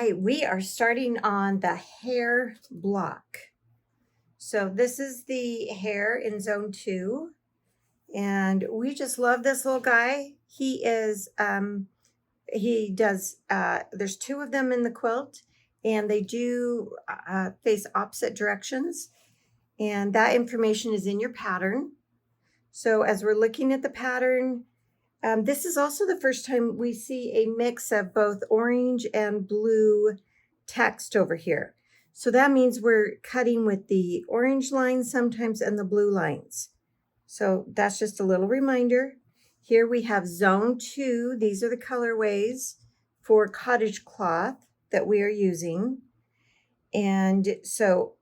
right, we are starting on the Hare block. So this is the Hare in zone 2, and we just love this little guy. He does, there's 2 of them in the quilt, and they do face opposite directions, and that information is in your pattern. So as we're looking at the pattern, this is also the first time we see a mix of both orange and blue text over here. So that means we're cutting with the orange lines sometimes and the blue lines. So that's just a little reminder. Here we have zone 2. These are the colorways for cottage cloth that we are using. And so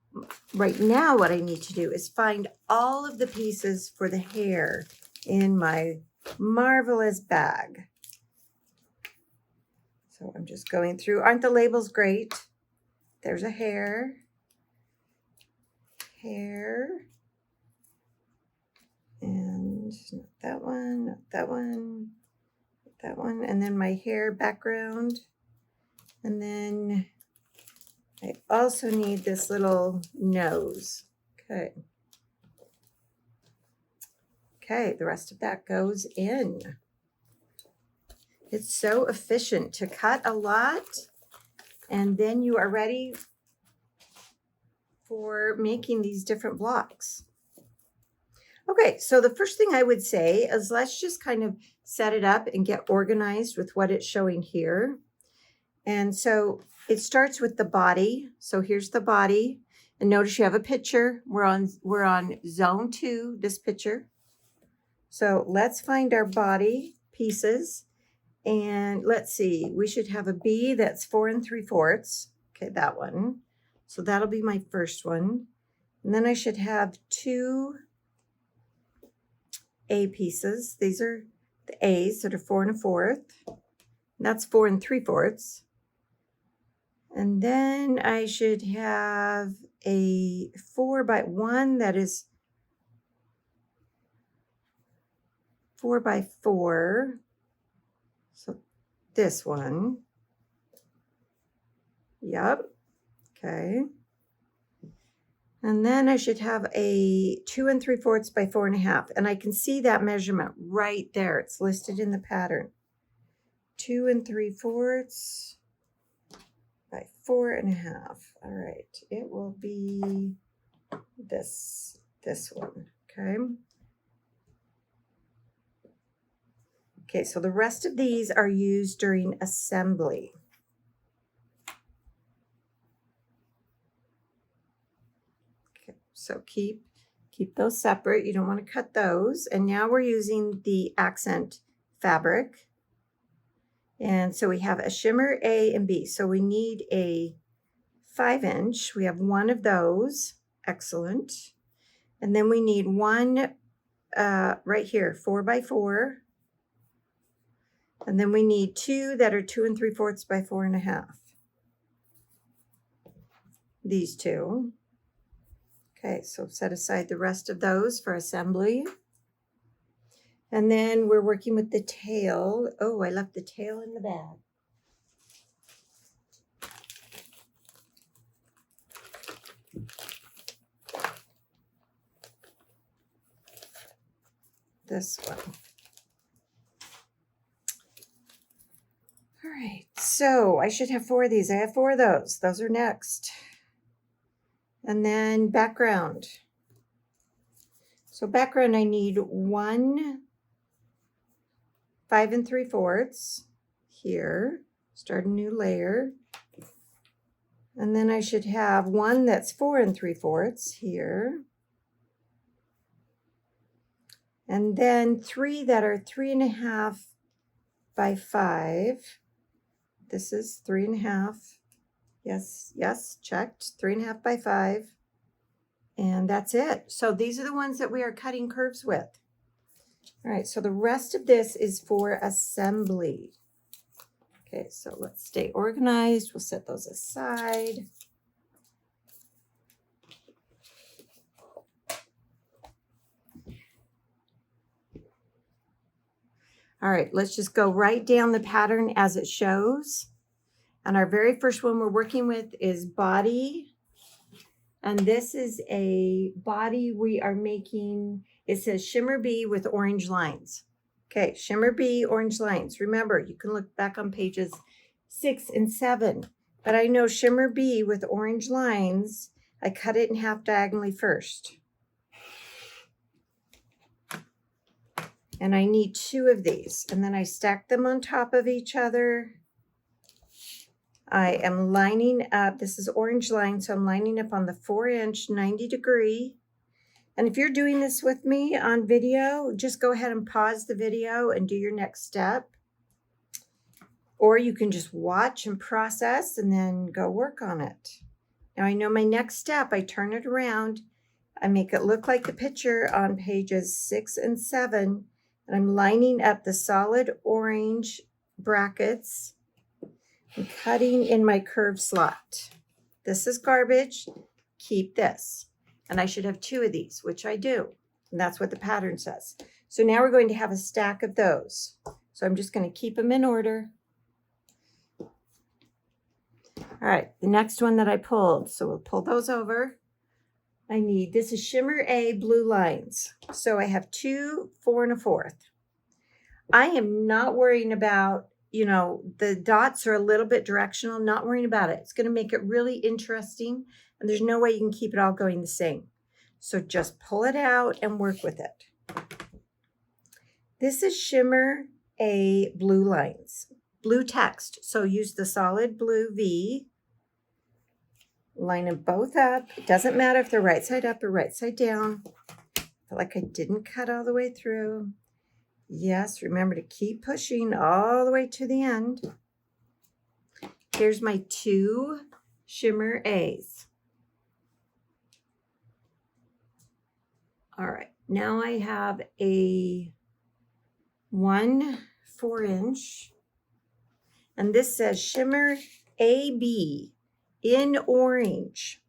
right now what I need to do is find all of the pieces for the Hare in my marvelous bag. So I'm just going through. Aren't the labels great? There's a Hare, and not that one, not that one, not that one, and then my Hare background. And then I also need this little nose. Okay. Okay, the rest of that goes in. It's so efficient to cut a lot, and then you are ready for making these different blocks. Okay, so the first thing I would say is let's just kind of set it up and get organized with what it's showing here. And so it starts with the body. So here's the body, and notice you have a picture. We're on zone 2, this picture. So let's find our body pieces, and let's see, we should have a B that's 4 3/4. Okay, that one. So that'll be my first one. And then I should have 2 A pieces. These are the A's that are 4 1/4. And that's 4 3/4. And then I should have a 4x1 that is 4x4. So this one. Yep. Okay. And then I should have a 2 3/4 by 4 1/2. And I can see that measurement right there. It's listed in the pattern. 2 3/4 by 4 1/2. All right. It will be this one. Okay. Okay, so the rest of these are used during assembly. Okay, so keep those separate. You don't want to cut those. And now we're using the accent fabric. And so we have a shimmer A and B. So we need a 5-inch. We have one of those. Excellent. And then we need one right here, 4x4. And then we need 2 that are 2 3/4 by 4 1/2. These 2. Okay, so set aside the rest of those for assembly. And then we're working with the tail. Oh, I left the tail in the bag. This one. All right, so I should have 4 of these. I have 4 of those. Those are next. And then background. So background, I need 1 5 3/4 here. Start a new layer. And then I should have 1 that's 4 3/4 here. And then 3 that are 3 1/2 by 5. This is 3 1/2. Yes, checked. 3 1/2 by 5. And that's it. So these are the ones that we are cutting curves with. All right, so the rest of this is for assembly. Okay, so let's stay organized. We'll set those aside. All right, let's just go right down the pattern as it shows. And our very first one we're working with is body. And this is a body we are making. It says Shimmer Bee with orange lines. Okay, Shimmer Bee, orange lines. Remember, you can look back on pages 6 and 7. But I know Shimmer Bee with orange lines, I cut it in half diagonally first. And I need 2 of these. And then I stack them on top of each other. I am lining up, this is orange line, so I'm lining up on the 4-inch 90 degree. And if you're doing this with me on video, just go ahead and pause the video and do your next step. Or you can just watch and process and then go work on it. Now I know my next step, I turn it around, I make it look like the picture on pages 6 and 7, and I'm lining up the solid orange brackets and cutting in my curved slot. This is garbage, keep this. And I should have 2 of these, which I do. And that's what the pattern says. So now we're going to have a stack of those. So I'm just going to keep them in order. All right, the next one that I pulled. So we'll pull those over. I need, this is Shimmer A blue lines. So I have 2, 4, and a 4th. I am not worrying about, you know, the dots are a little bit directional, not worrying about it. It's going to make it really interesting, and there's no way you can keep it all going the same. So just pull it out and work with it. This is Shimmer A blue lines, blue text. So use the solid blue V. Line them both up. It doesn't matter if they're right side up or right side down. I feel like I didn't cut all the way through. Yes, remember to keep pushing all the way to the end. Here's my 2 Shimmer A's. All right, now I have a 1 4-inch, and this says Shimmer AB in orange.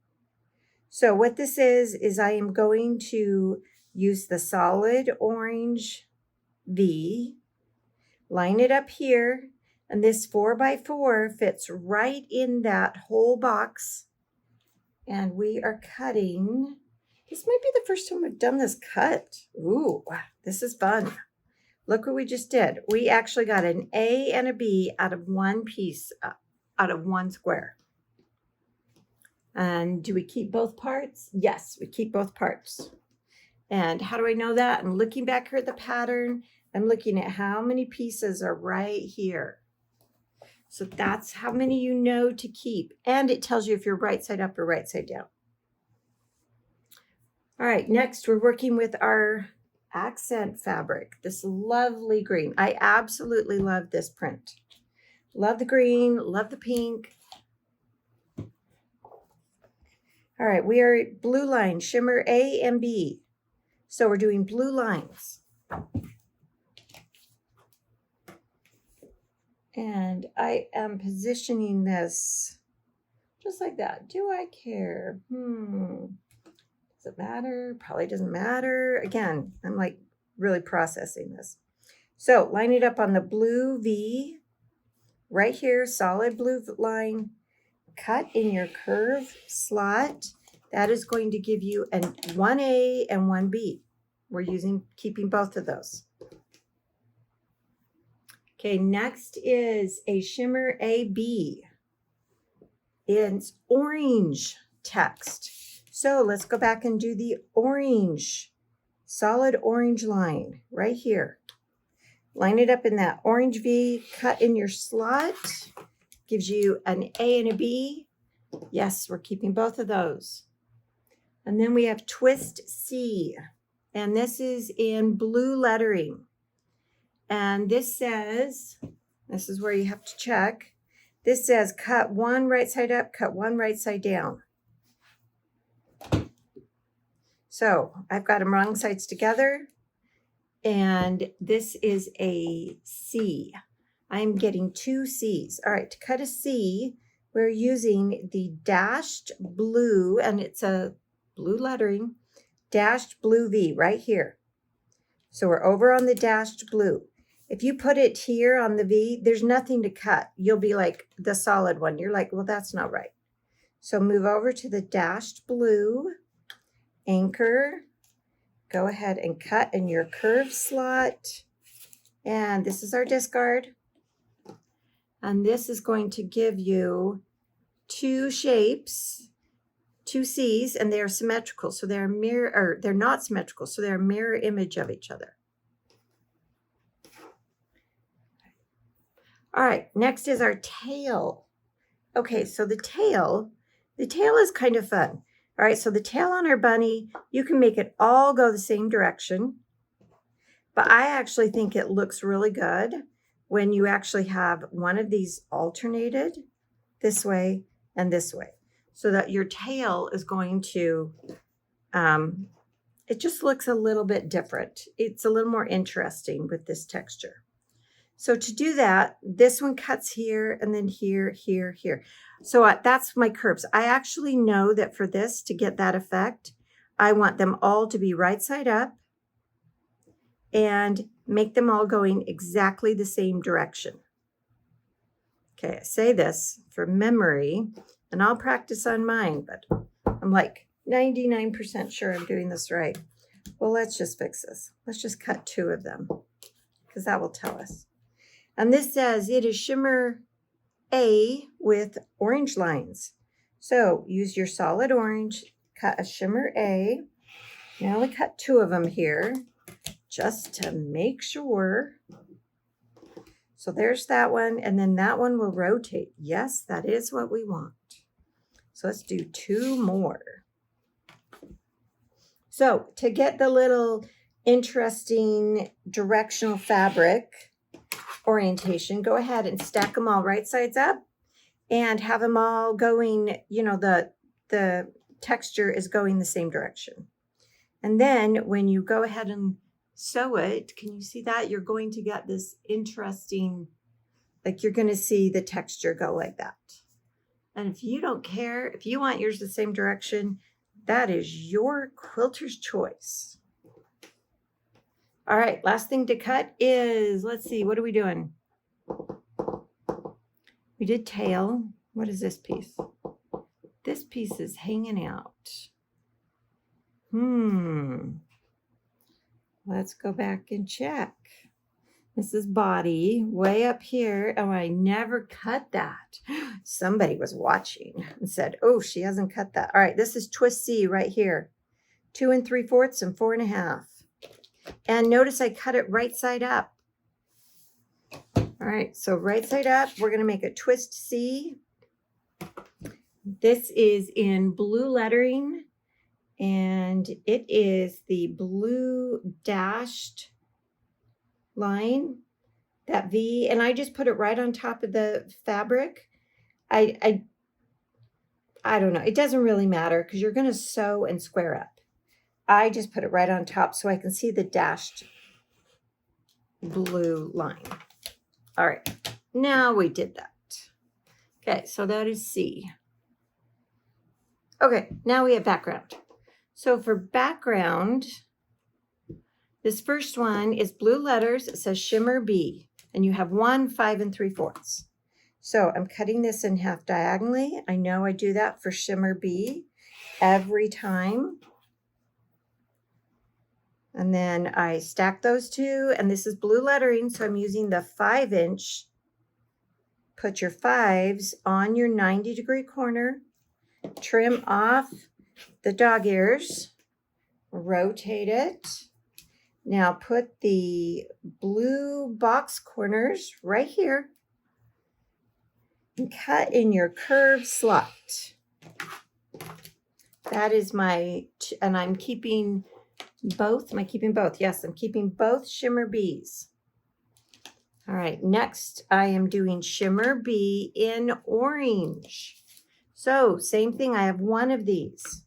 So what this is I am going to use the solid orange V, line it up here, and this 4x4 fits right in that whole box. And we are cutting, this might be the first time we've done this cut. Ooh, this is fun. Look what we just did. We actually got an A and a B out of one piece, out of one square. And do we keep both parts? Yes, we keep both parts. And how do I know that? I'm looking back here at the pattern. I'm looking at how many pieces are right here. So that's how many you know to keep. And it tells you if you're right side up or right side down. All right, next we're working with our accent fabric, this lovely green. I absolutely love this print. Love the green, love the pink. All right, we are blue line, Shimmer A and B. So we're doing blue lines. And I am positioning this just like that. Do I care? Does it matter? Probably doesn't matter. Again, I'm like really processing this. So line it up on the blue V right here, solid blue line, cut in your curve slot. That is going to give you an 1A and 1B. We're keeping both of those. Okay, next is a Shimmer AB. It's orange text. So let's go back and do the orange, solid orange line right here. Line it up in that orange V, cut in your slot, gives you an A and a B. Yes, we're keeping both of those. And then we have twist C, and this is in blue lettering. And this says, this is where you have to check. This says cut 1 right side up, cut 1 right side down. So I've got them wrong sides together, and this is a C. I'm getting 2 C's. All right, to cut a C, we're using the dashed blue, and it's a blue lettering, dashed blue V right here. So we're over on the dashed blue. If you put it here on the V, there's nothing to cut. You'll be like the solid one. You're like, well, that's not right. So move over to the dashed blue, anchor, go ahead and cut in your curve slot. And this is our discard. And this is going to give you two shapes, two C's, and they are symmetrical. So they're they're not symmetrical. So they're a mirror image of each other. All right, next is our tail. Okay, so the tail is kind of fun. All right, so the tail on our bunny, you can make it all go the same direction. But I actually think it looks really good when you actually have one of these alternated this way and this way, so that your tail is going to, it just looks a little bit different. It's a little more interesting with this texture. So to do that, this one cuts here and then here, here, here. So that's my curves. I actually know that for this to get that effect, I want them all to be right side up and make them all going exactly the same direction. Okay, I say this for memory, and I'll practice on mine, but I'm like 99% sure I'm doing this right. Well, let's just fix this. Let's just cut two of them, because that will tell us. And this says it is shimmer A with orange lines. So use your solid orange, cut a shimmer A. Now we cut two of them here, just to make sure. So there's that one, and then that one will rotate. Yes, that is what we want. So let's do two more. So to get the little interesting directional fabric orientation, go ahead and stack them all right sides up and have them all going, you know, the texture is going the same direction. And then when you go ahead and sew it, can you see that? You're going to get this interesting, like you're going to see the texture go like that. And if you don't care, if you want yours the same direction, that is your quilter's choice. All right, last thing to cut is, let's see, what are we doing? We did tail. What is this piece? This piece is hanging out. Let's go back and check. This is body way up here. Oh, I never cut that. Somebody was watching and said, oh, she hasn't cut that. All right, this is twist C right here. 2 3/4 and 4 1/2. And notice I cut it right side up. All right, so right side up, we're going to make a twist C. This is in blue lettering, and it is the blue dashed line, that V, and I just put it right on top of the fabric. I don't know. It doesn't really matter because you're going to sew and square up. I just put it right on top so I can see the dashed blue line. All right, now we did that. Okay, so that is C. Okay, now we have background. So for background, this first one is blue letters. It says shimmer B, and you have 1 5 3/4. So I'm cutting this in half diagonally. I know I do that for shimmer B every time. And then I stack those two, and this is blue lettering, so I'm using the 5-inch. Put your 5s on your 90-degree corner, trim off the dog ears, rotate it. Now put the blue box corners right here and cut in your curved slot. That is my, and I'm keeping both. Am I keeping both? Yes, I'm keeping both shimmer Bs. All right, next I am doing shimmer B in orange. So same thing, I have one of these.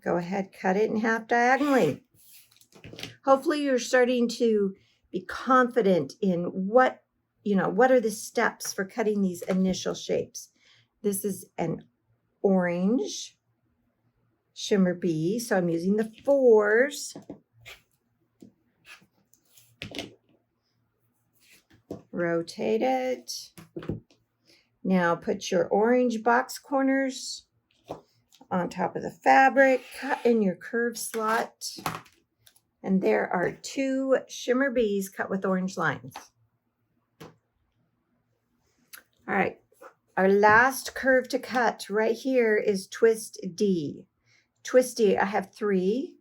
Go ahead, cut it in half diagonally. Hopefully you're starting to be confident in what are the steps for cutting these initial shapes. This is an orange shimmer B, so I'm using the 4s. rotate it. Now put your orange box corners on top of the fabric, cut in your curved slot. And there are 2 shimmer bees cut with orange lines. All right, our last curve to cut right here is twist D. Twist D, I have 3,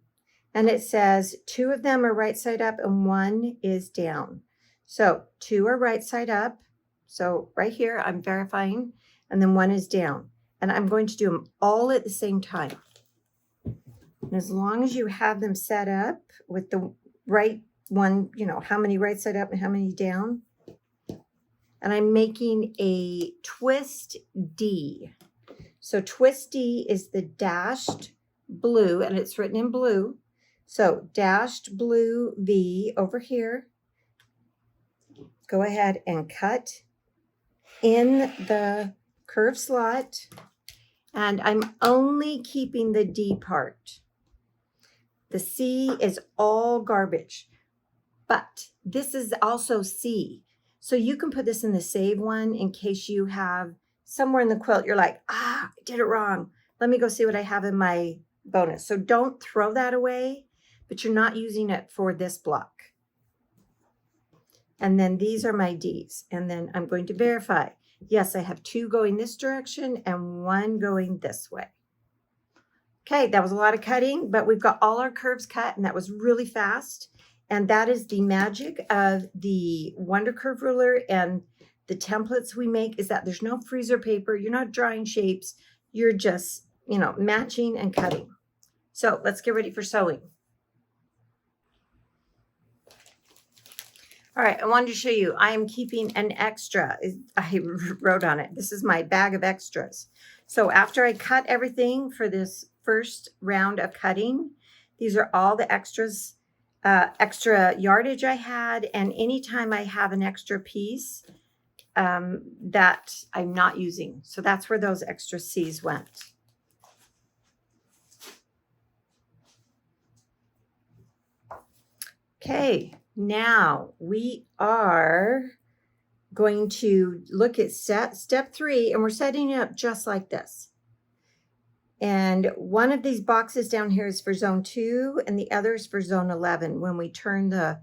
and it says 2 of them are right side up and 1 is down. So 2 are right side up. So right here, I'm verifying, and then 1 is down. And I'm going to do them all at the same time. And as long as you have them set up with the right one, you know, how many right side up and how many down. And I'm making a twist D. So twist D is the dashed blue, and it's written in blue. So dashed blue V over here. Go ahead and cut in the curved slot. And I'm only keeping the D part. The C is all garbage, but this is also C. So you can put this in the save one in case you have somewhere in the quilt, you're like, I did it wrong. Let me go see what I have in my bonus. So don't throw that away, but you're not using it for this block. And then these are my Ds. And then I'm going to verify. Yes, I have 2 going this direction and 1 going this way. Okay, that was a lot of cutting, but we've got all our curves cut, and that was really fast. And that is the magic of the Wonder Curve ruler and the templates we make, is that there's no freezer paper. You're not drawing shapes. You're just, you know, matching and cutting. So let's get ready for sewing. All right, I wanted to show you, I am keeping an extra. I wrote on it, this is my bag of extras. So after I cut everything for this first round of cutting, these are all the extras, extra yardage I had. And anytime I have an extra piece that I'm not using. So that's where those extra C's went. Okay, now we are going to look at step 3, and we're setting it up just like this. And one of these boxes down here is for zone 2, and the other is for zone 11 when we turn the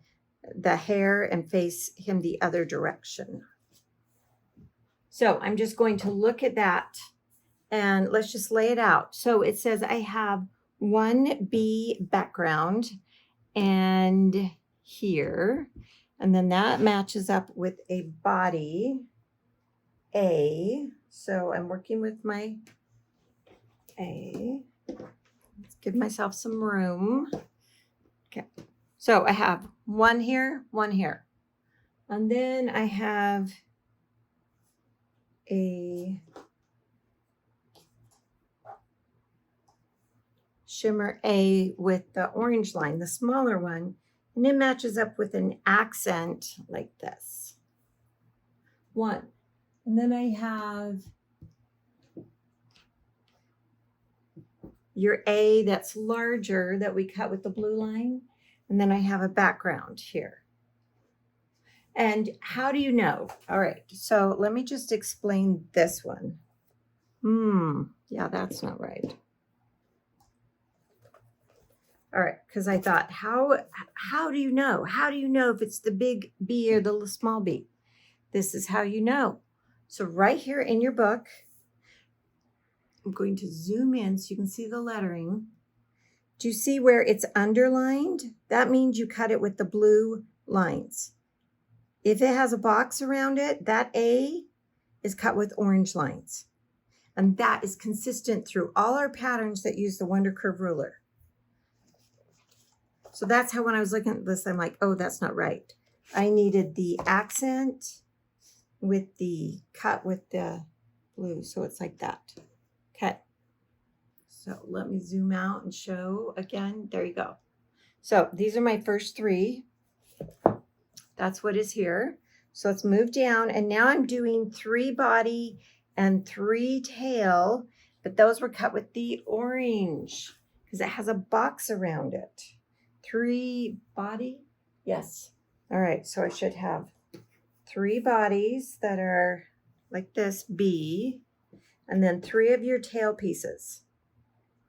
hare and face him the other direction. So I'm just going to look at that, and let's just lay it out. So it says I have 1 bee background and here, and then that matches up with a body A. So I'm working with my A. Let's give myself some room. Okay, so I have 1 here, 1 here, and then I have a shimmer A with the orange line, the smaller one, and it matches up with an accent like this. 1. And then I have your A that's larger that we cut with the blue line. And then I have a background here. And how do you know? All right, so let me just explain this one. Yeah, that's not right. All right, because I thought, how do you know? How do you know if it's the big B or the small b? This is how you know. So right here in your book, I'm going to zoom in so you can see the lettering. Do you see where it's underlined? That means you cut it with the blue lines. If it has a box around it, that A is cut with orange lines. And that is consistent through all our patterns that use the Wonder Curve ruler. So that's how when I was looking at this, I'm like, oh, that's not right. I needed the accent with the cut with the blue. So it's like that. Okay. So let me zoom out and show again. There you go. So these are my first 3. That's what is here. So let's move down. And now I'm doing 3 body and 3 tail, but those were cut with the orange because it has a box around it. 3 body. Yes. All right. So I should have 3 bodies that are like this B, and then 3 of your tail pieces.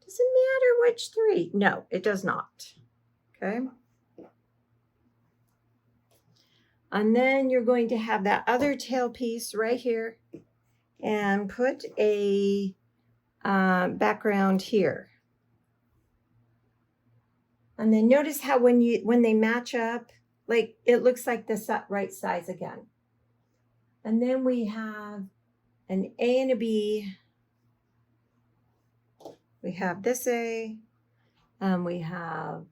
Does it matter which 3? No, it does not. Okay. And then you're going to have that other tail piece right here and put a background here. And then notice how when they match up, like it looks like the right size again. And then we have an A and a B. We have this A, and we have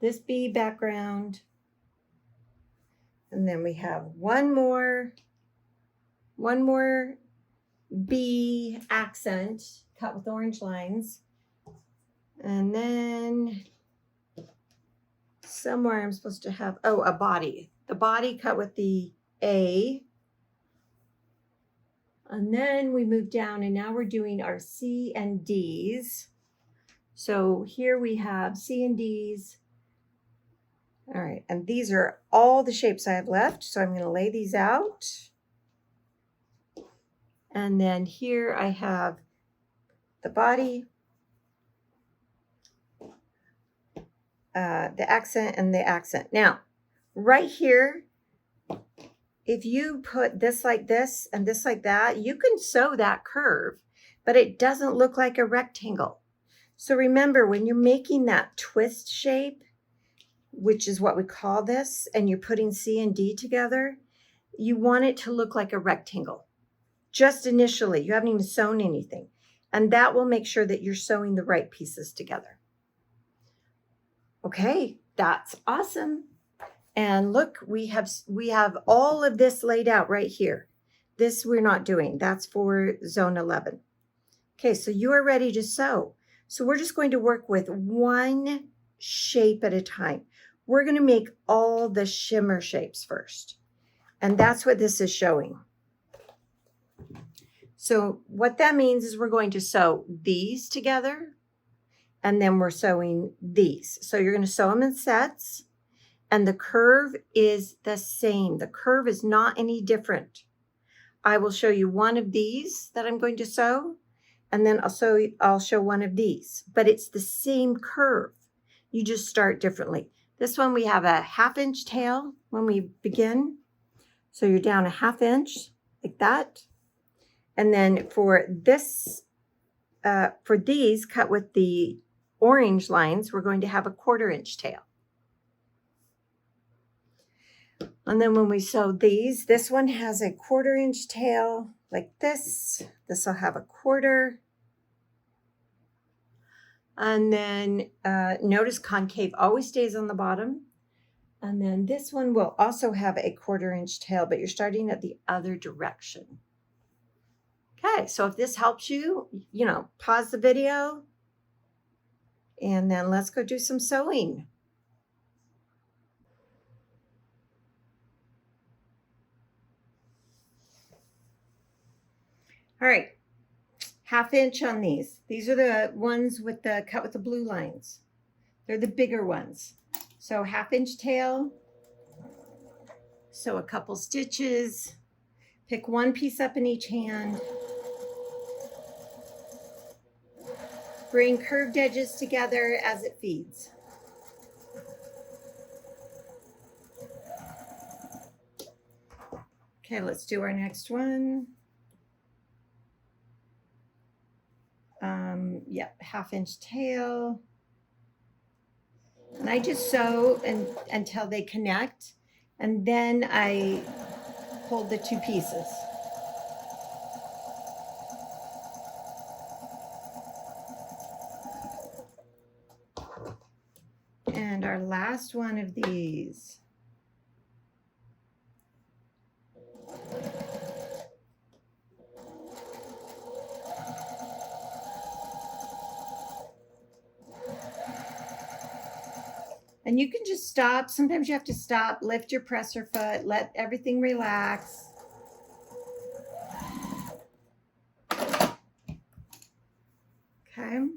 this B background. And then we have one more B accent cut with orange lines. And then somewhere I'm supposed to have, a body. The body cut with the A. And then we move down, and now we're doing our C and D's. So here we have C and D's. All right, and these are all the shapes I have left. So I'm going to lay these out. And then here I have the body, the accent, and the accent. Now, right here, if you put this like this and this like that, you can sew that curve, but it doesn't look like a rectangle. So remember, when you're making that twist shape, which is what we call this, and you're putting C and D together, you want it to look like a rectangle. Just initially, you haven't even sewn anything. And that will make sure that you're sewing the right pieces together. Okay, that's awesome. And look, we have all of this laid out right here. This we're not doing. That's for zone 11. Okay, so you are ready to sew. So we're just going to work with one shape at a time. We're going to make all the shimmer shapes first. And that's what this is showing. So what that means is we're going to sew these together, and then we're sewing these. So you're going to sew them in sets. And the curve is the same. The curve is not any different. I will show you one of these that I'm going to sew, and then I'll show one of these, but it's the same curve. You just start differently. This one, we have a 1/2 inch tail when we begin. So you're down a 1/2 inch like that. And then for this, for these cut with the orange lines, we're going to have a 1/4 inch tail. And then when we sew these, this one has a 1/4 inch tail like this. This will have a 1/4. And then notice concave always stays on the bottom. And then this one will also have a 1/4 inch tail, but you're starting at the other direction. Okay, so if this helps you, pause the video and then let's go do some sewing. All right, 1/2 inch on these. These are the ones with the cut with the blue lines. They're the bigger ones. So 1/2 inch tail. Sew a couple stitches. Pick one piece up in each hand. Bring curved edges together as it feeds. Okay, let's do our next one. Yep, 1/2 inch tail. And I just sew until they connect, and then I hold the two pieces. And our last one of these. And you can just stop. Sometimes you have to stop, lift your presser foot, let everything relax. Okay.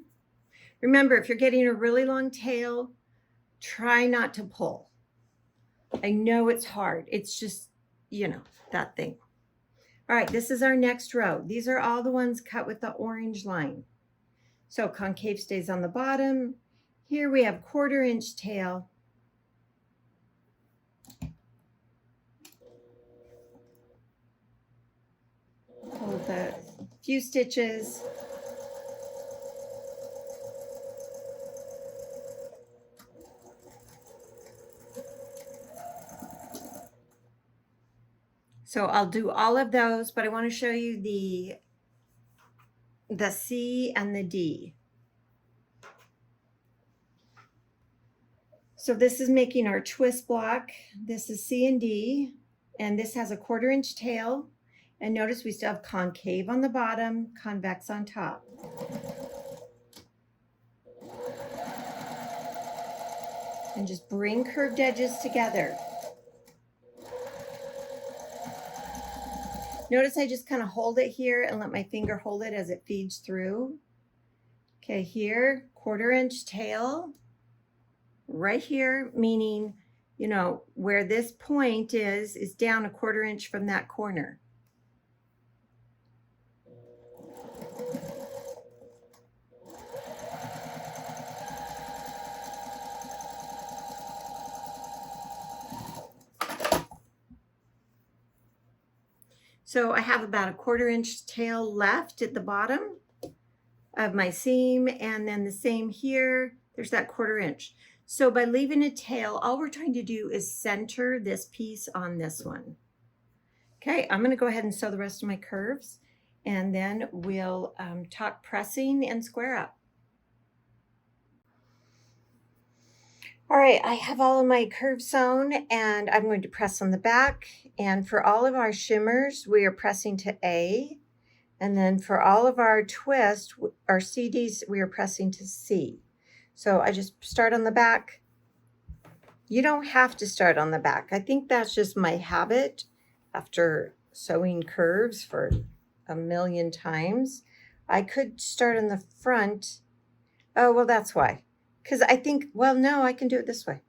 Remember, if you're getting a really long tail, try not to pull. I know it's hard. It's just you know, that thing. All right, this is our next row. These are all the ones cut with the orange line. So concave stays on the bottom. Here we have 1/4 inch tail. Hold the few stitches. So I'll do all of those, but I want to show you the C and the D. So this is making our twist block. This is C and D, and this has a 1/4 inch tail. And notice we still have concave on the bottom, convex on top. And just bring curved edges together. Notice I just kind of hold it here and let my finger hold it as it feeds through. Okay, here, 1/4 inch tail, right here, meaning, you know, where this point is down a 1/4 inch from that corner. So I have about a 1/4 inch tail left at the bottom of my seam, and then the same here, there's that 1/4 inch. So by leaving a tail, all we're trying to do is center this piece on this one. Okay, I'm going to go ahead and sew the rest of my curves, and then we'll talk pressing and square up. All right, I have all of my curves sewn, and I'm going to press on the back. And for all of our shimmers, we are pressing to A. And then for all of our twists, our CDs, we are pressing to C. So I just start on the back. You don't have to start on the back. I think that's just my habit after sewing curves for a million times. I could start on the front. Oh, well, that's why. Because I think, well, no, I can do it this way.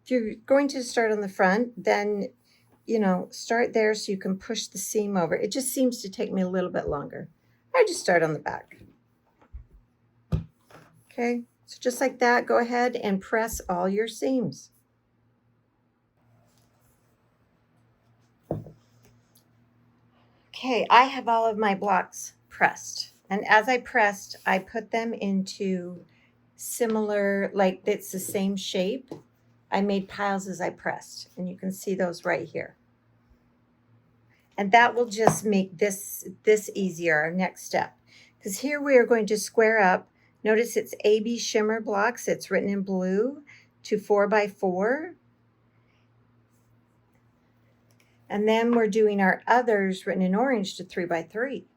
If you're going to start on the front, then, you know, start there so you can push the seam over. It just seems to take me a little bit longer. I just start on the back. Okay, so just like that, go ahead and press all your seams. Okay, I have all of my blocks pressed. And as I pressed, I put them into similar, like it's the same shape. I made piles as I pressed, and you can see those right here. And that will just make this easier, our next step. Because here we are going to square up. Notice it's AB shimmer blocks. It's written in blue to 4x4. And then we're doing our others written in orange to 3x3.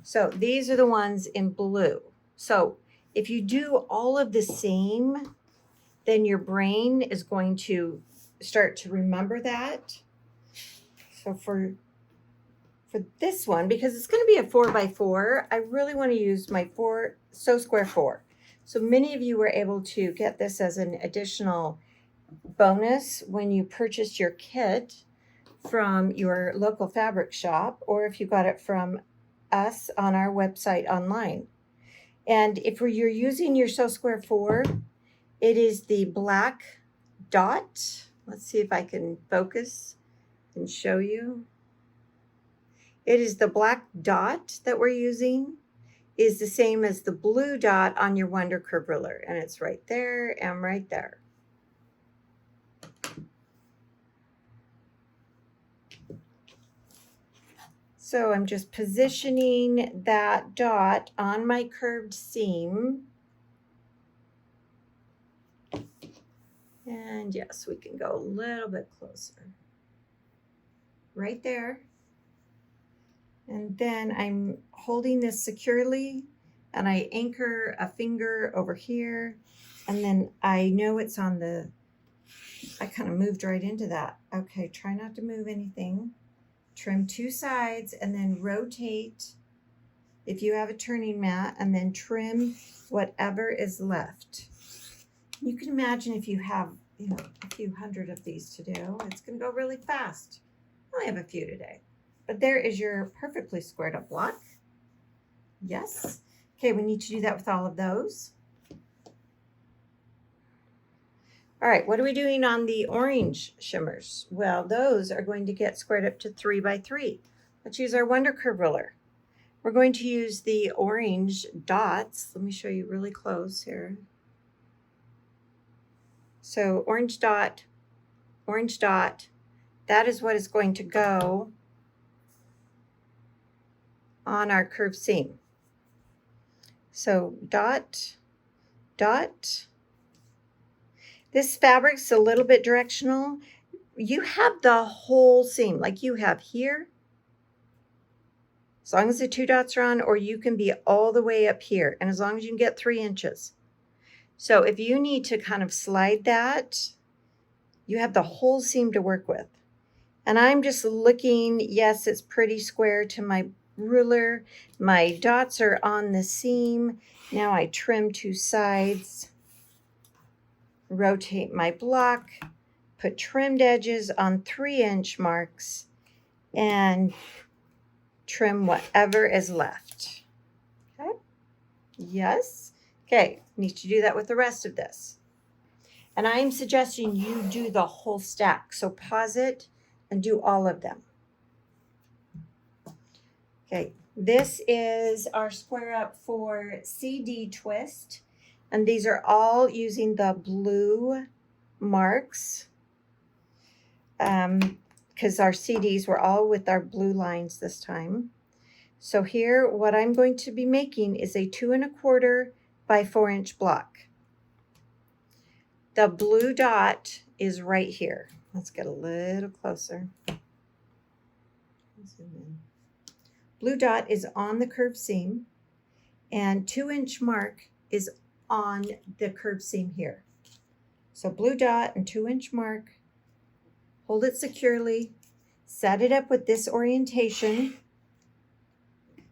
So these are the ones in blue. So if you do all of the same, then your brain is going to start to remember that. So for this one, because it's going to be a 4x4, I really want to use my Sew Square 4. So many of you were able to get this as an additional bonus when you purchased your kit from your local fabric shop, or if you got it from us on our website online. And if you're using your Sew Square 4, it is the black dot. Let's see if I can focus and show you. It is the black dot that we're using is the same as the blue dot on your Wonder Curve ruler. And it's right there and right there. So I'm just positioning that dot on my curved seam. And yes, we can go a little bit closer. Right there. And then I'm holding this securely, and I anchor a finger over here, and then I know it's on the, I kind of moved right into that. Okay, try not to move anything. Trim 2 sides and then rotate if you have a turning mat, and then trim whatever is left. You can imagine if you have a few hundred of these to do. It's going to go really fast. I only have a few today. But there is your perfectly squared up block. Yes. Okay, we need to do that with all of those. All right, what are we doing on the orange shimmers? Well, those are going to get squared up to 3 by 3. Let's use our Wonder Curve ruler. We're going to use the orange dots. Let me show you really close here. So orange dot, that is what is going to go on our curved seam. So dot, dot. This fabric's a little bit directional. You have the whole seam, like you have here, as long as the 2 dots are on, or you can be all the way up here, and as long as you can get 3 inches. So if you need to kind of slide that, you have the whole seam to work with. And I'm just looking, yes, it's pretty square to my ruler. My dots are on the seam. Now I trim 2 sides, rotate my block, put trimmed edges on 3-inch marks, and trim whatever is left. Okay. Yes. Okay. Need to do that with the rest of this. And I'm suggesting you do the whole stack. So pause it and do all of them. Okay. This is our square up for CD twist. And these are all using the blue marks. Because our CDs were all with our blue lines this time. So here, what I'm going to be making is a 2 1/4 by 4-inch block. The blue dot is right here. Let's get a little closer. Zoom in. Blue dot is on the curved seam, and 2-inch mark is on the curved seam here. So blue dot and 2-inch mark. Hold it securely. Set it up with this orientation,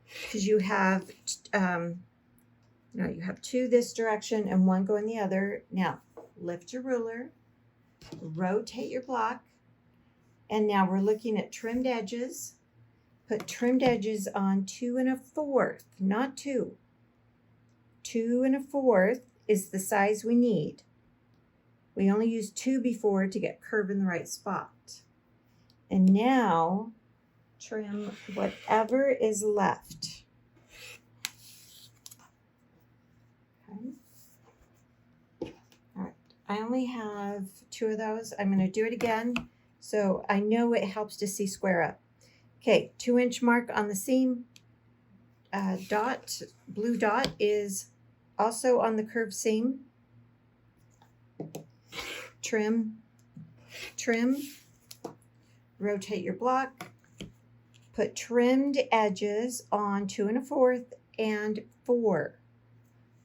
because you have you have 2 this direction and 1 going the other. Now lift your ruler, rotate your block, and now we're looking at trimmed edges. Put trimmed edges on 2 1/4, not 2. 2 1/4 is the size we need. We only used 2 before to get curve in the right spot. And now trim whatever is left. Okay. All right. I only have 2 of those. I'm going to do it again so I know it helps to see square up. Okay, 2-inch mark on the seam. Blue dot is also on the curved seam. Trim, trim, rotate your block, put trimmed edges on 2 1/4 and 4.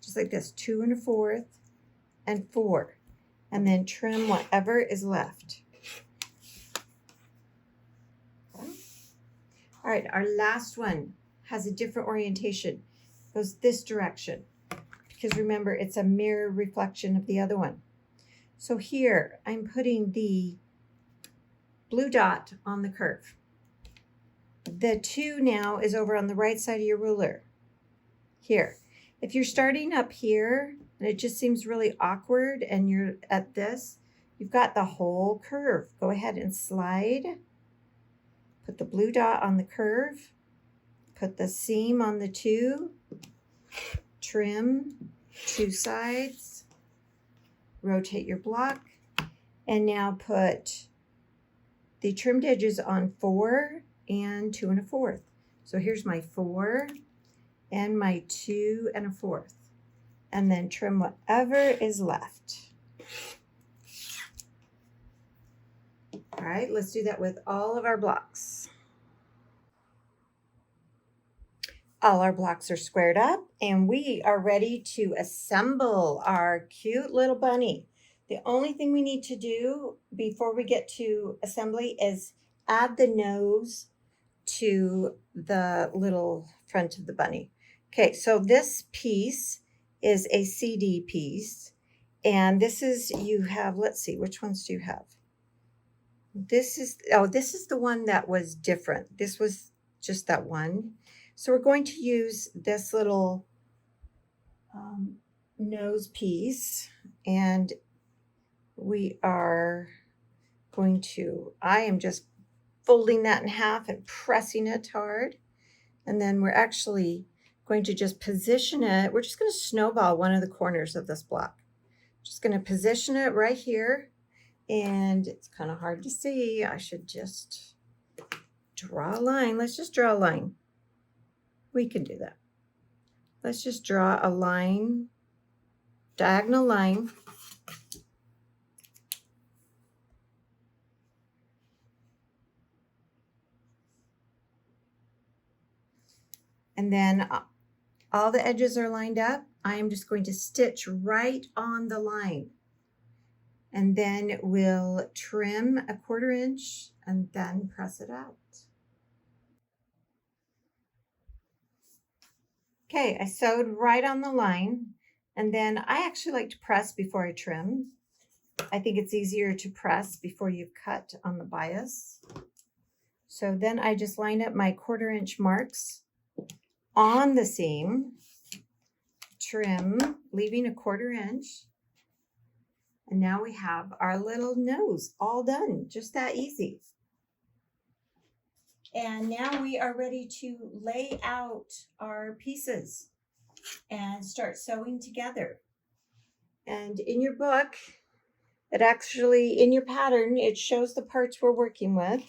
Just like this, 2 1/4 and 4. And then trim whatever is left. Okay. All right, our last one has a different orientation. It goes this direction, because remember, it's a mirror reflection of the other one. So here, I'm putting the blue dot on the curve. The 2 now is over on the right side of your ruler. Here. If you're starting up here, and it just seems really awkward, and you're at this, you've got the whole curve. Go ahead and slide. Put the blue dot on the curve. Put the seam on the 2. Trim 2 sides. Rotate your block, and now put the trimmed edges on 4 and 2 1/4. So here's my 4 and my 2 1/4, and then trim whatever is left. All right, let's do that with all of our blocks. All our blocks are squared up, and we are ready to assemble our cute little bunny. The only thing we need to do before we get to assembly is add the nose to the little front of the bunny. Okay, so this piece is a CD piece, And this is, you have, let's see, which ones do you have? This is, oh, this is the one that was different. This was just that one. So we're going to use this little nose piece, and we are going to, I am just folding that in half and pressing it hard. And then we're actually going to just position it. We're just going to snowball one of the corners of this block. Just going to position it right here. And it's kind of hard to see. I should just draw a line. Let's just draw a line. We can do that. Let's just draw a line, diagonal line. And then all the edges are lined up. I am just going to stitch right on the line. And then we'll trim a 1/4 inch and then press it out. Okay, I sewed right on the line, and then I actually like to press before I trim. I think it's easier to press before you cut on the bias. So then I just line up my 1/4 inch marks on the seam, trim, leaving a 1/4 inch. And now we have our little nose all done, just that easy. And now we are ready to lay out our pieces and start sewing together. And in your book, it actually, in your pattern, it shows the parts we're working with.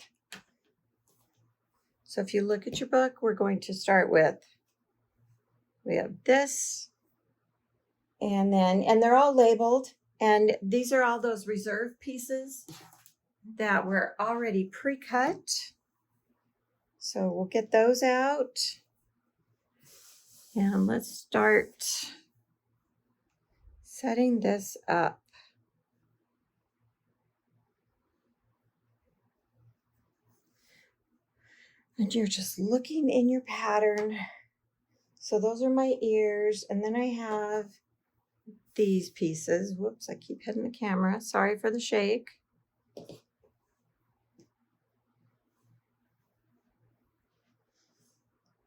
So if you look at your book, we're going to start with, we have this, and then, and they're all labeled. And these are all those reserve pieces that were already pre-cut. So we'll get those out. And let's start setting this up. And you're just looking in your pattern. So those are my ears. And then I have these pieces. Whoops, I keep hitting the camera. Sorry for the shake.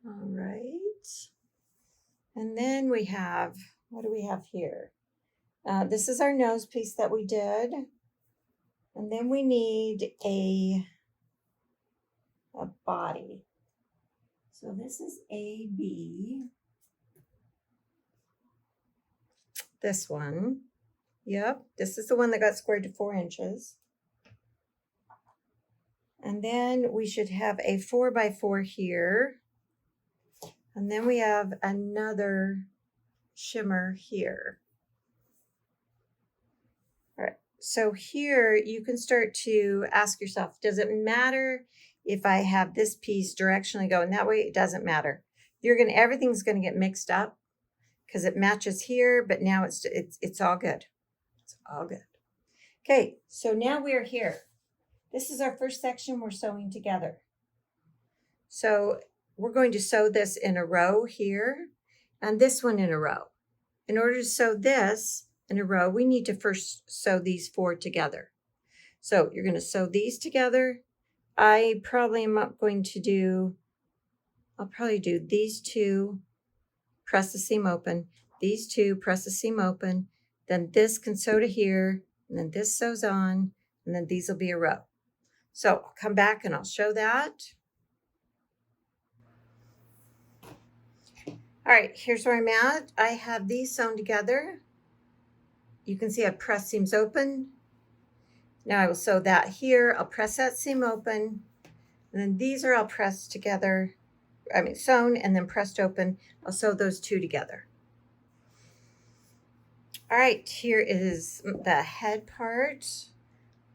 All right. And then we have, what do we have here? This is our nose piece that we did. And then we need a body. So this is AB. This one. Yep, this is the one that got squared to 4 inches. And then we should have a 4x4 here. And then we have another shimmer here. All right, so here you can start to ask yourself, does it matter if I have this piece directionally going that way? It doesn't matter. Everything's gonna get mixed up because it matches here, but now it's all good. It's all good. Okay, so now we're here. This is our first section we're sewing together. So we're going to sew this in a row here and this one in a row. In order to sew this in a row, we need to first sew these 4 together. So you're going to sew these together. I probably am going to do, I'll probably do these 2, press the seam open, these 2, press the seam open, then this can sew to here, and then this sews on, and then these will be a row. So I'll come back and I'll show that. All right, here's where I'm at. I have these sewn together. You can see I've pressed seams open. Now I will sew that here. I'll press that seam open. And then these are all pressed together. Sewn and then pressed open. I'll sew those 2 together. All right, here is the head part.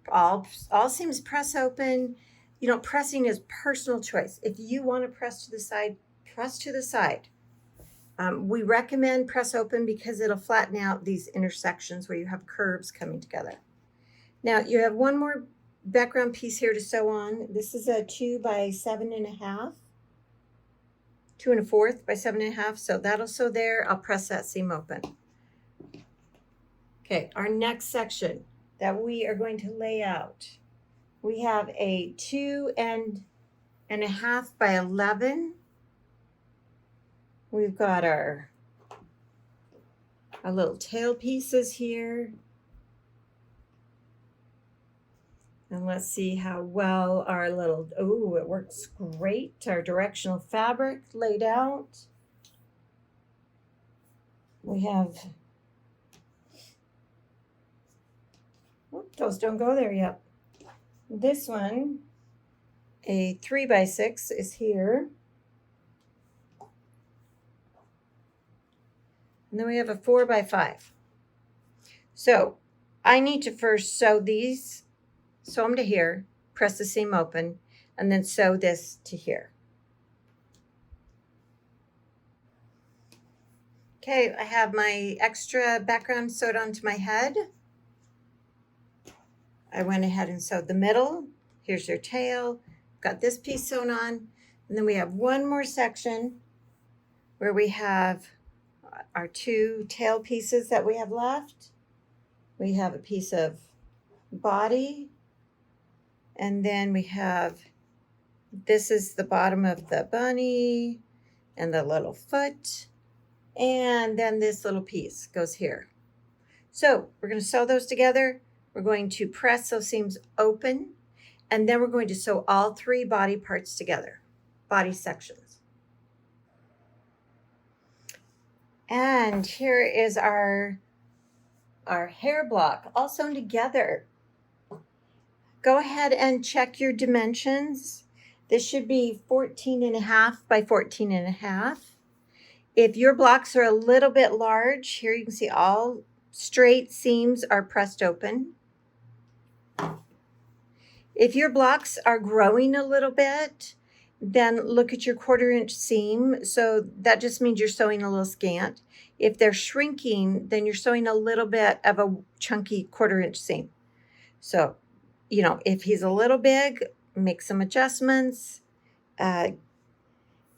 All seams press open. You know, pressing is personal choice. If you want to press to the side, press to the side. We recommend press open because it'll flatten out these intersections where you have curves coming together. Now you have one more background piece here to sew on. This is a 2 by 7.5, 2 1/4 by 7.5. So that'll sew there. I'll press that seam open. Okay, our next section that we are going to lay out. We have a 2.5 by 11. We've got our little tail pieces here. And let's see how well our little, oh, it works great. Our directional fabric laid out. We have, those don't go there yet. This one, a 3 by 6 is here. And then we have a 4 by 5. So I need to first sew these, sew them to here, press the seam open, and then sew this to here. Okay, I have my extra background sewed onto my head. I went ahead and sewed the middle. Here's your tail. Got this piece sewn on. And then we have one more section where we have our 2 tail pieces that we have left. We have a piece of body. And then we have, this is the bottom of the bunny and the little foot. And then this little piece goes here. So we're going to sew those together. We're going to press those seams open, and then we're going to sew all 3 body parts together, body sections. And here is our hair block all sewn together. Go ahead and check your dimensions. This should be 14.5 by 14.5. If your blocks are a little bit large, here you can see all straight seams are pressed open. If your blocks are growing a little bit, then look at your 1/4 inch seam. So that just means you're sewing a little scant. If they're shrinking, then you're sewing a little bit of a chunky 1/4 inch seam. So, you know, if he's a little big, make some adjustments. And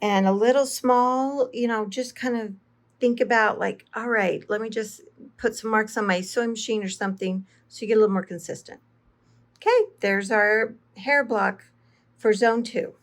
a little small, you know, just kind of think about like, all right, let me just put some marks on my sewing machine or something so you get a little more consistent. Okay, there's our hair block for zone 2.